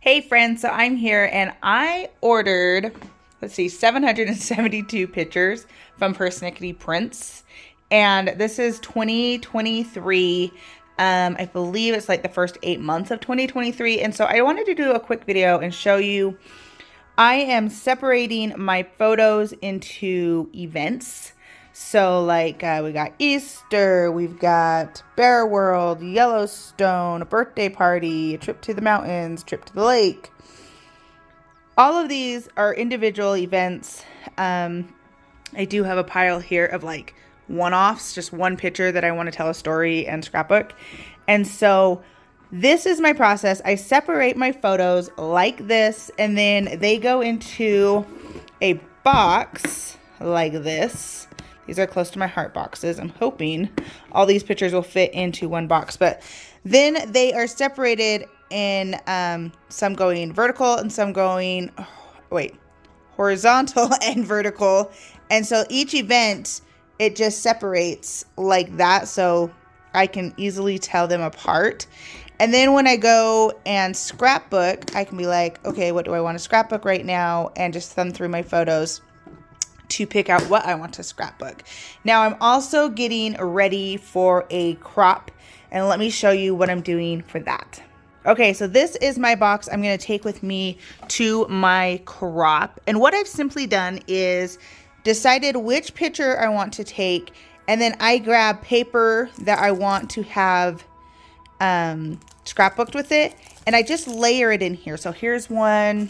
Hey friends, so I'm here and I ordered, let's see, 772 pictures from Persnickety Prints. And this is 2023. I believe it's like the first 8 months of 2023. And so I wanted to do a quick video and show you I am separating my photos into events. So like we got Easter, we've got Bear World, Yellowstone, a birthday party, a trip to the mountains, trip to the lake. All of these are individual events. I do have a pile here of like one-offs, just one picture that I want to tell a story and scrapbook. And so this is my process. I separate my photos like this, and then they go into a box like this. These are close to my heart boxes. I'm hoping all these pictures will fit into one box, but then they are separated in some going vertical and some going, horizontal and vertical. And so each event, it just separates like that, so I can easily tell them apart. And then when I go and scrapbook, I can be like, okay, what do I want to scrapbook right now? And just thumb through my photos to pick out what I want to scrapbook. Now I'm also getting ready for a crop, and let me show you what I'm doing for that. Okay, so this is my box I'm going to take with me to my crop. And what I've simply done is decided which picture I want to take, and then I grab paper that I want to have scrapbooked with it, and I just layer it in here. So here's one.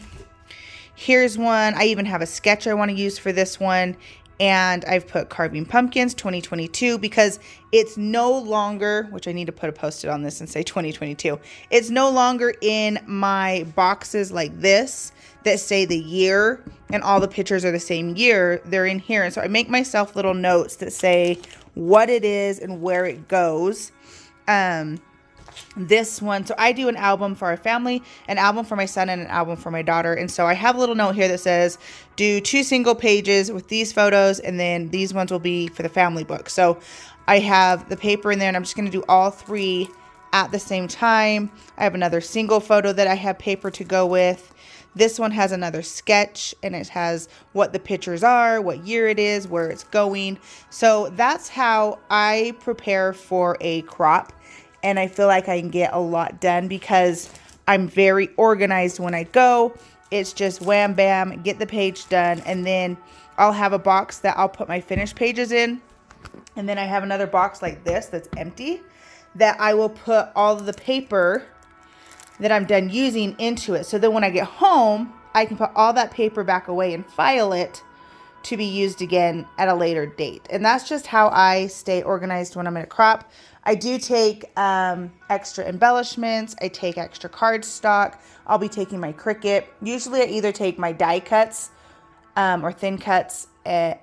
I even have a sketch I want to use for this one. And I've put Carving Pumpkins 2022 because it's no longer, which I need to put a post-it on this and say 2022. It's no longer in my boxes like this that say the year and all the pictures are the same year. They're in here. And so I make myself little notes that say what it is and where it goes. This one, so I do an album for our family, an album for my son, and an album for my daughter. And so I have a little note here that says do 2 single pages with these photos, and then these ones will be for the family book. So I have the paper in there, and I'm just going to do all 3 at the same time. I have another single photo that I have paper to go with. This one has another sketch, and it has what the pictures are, what year it is, where it's going. So that's how I prepare for a crop. And I feel like I can get a lot done because I'm very organized when I go. It's just wham, bam, get the page done. And then I'll have a box that I'll put my finished pages in. And then I have another box like this that's empty that I will put all of the paper that I'm done using into it. So then when I get home, I can put all that paper back away and file it to be used again at a later date. And that's just how I stay organized when I'm in a crop. I do take extra embellishments. I take extra cardstock. I'll be taking my Cricut. Usually I either take my die cuts or thin cuts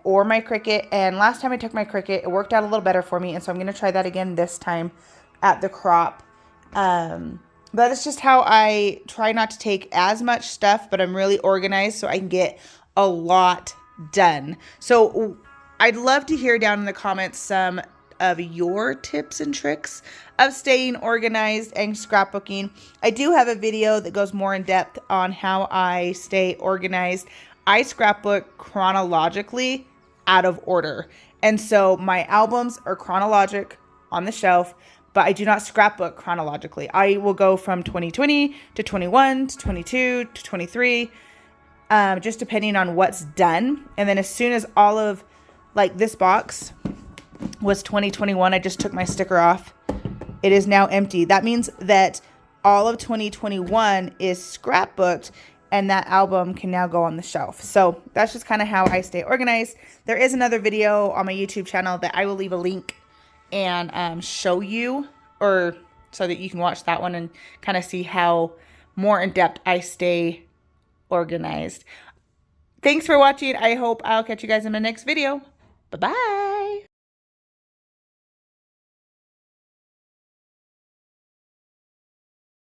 or my Cricut. And last time I took my Cricut, it worked out a little better for me. And so I'm going to try that again this time at the crop. But it's just how I try not to take as much stuff, but I'm really organized so I can get a lot done. So I'd love to hear down in the comments some of your tips and tricks of staying organized and scrapbooking. I do have a video that goes more in depth on how I stay organized. I scrapbook chronologically out of order. And so my albums are chronologic on the shelf, but I do not scrapbook chronologically. I will go from 2020 to 21 to 22 to 23, just depending on what's done. And then as soon as all of like this box was 2021, I just took my sticker off. It is now empty. That means that all of 2021 is scrapbooked and that album can now go on the shelf. So that's just kind of how I stay organized. There is another video on my YouTube channel that I will leave a link and show you, or so that you can watch that one and kind of see how more in depth I stay organized. Thanks for watching. I hope I'll catch you guys in my next video. Bye-bye.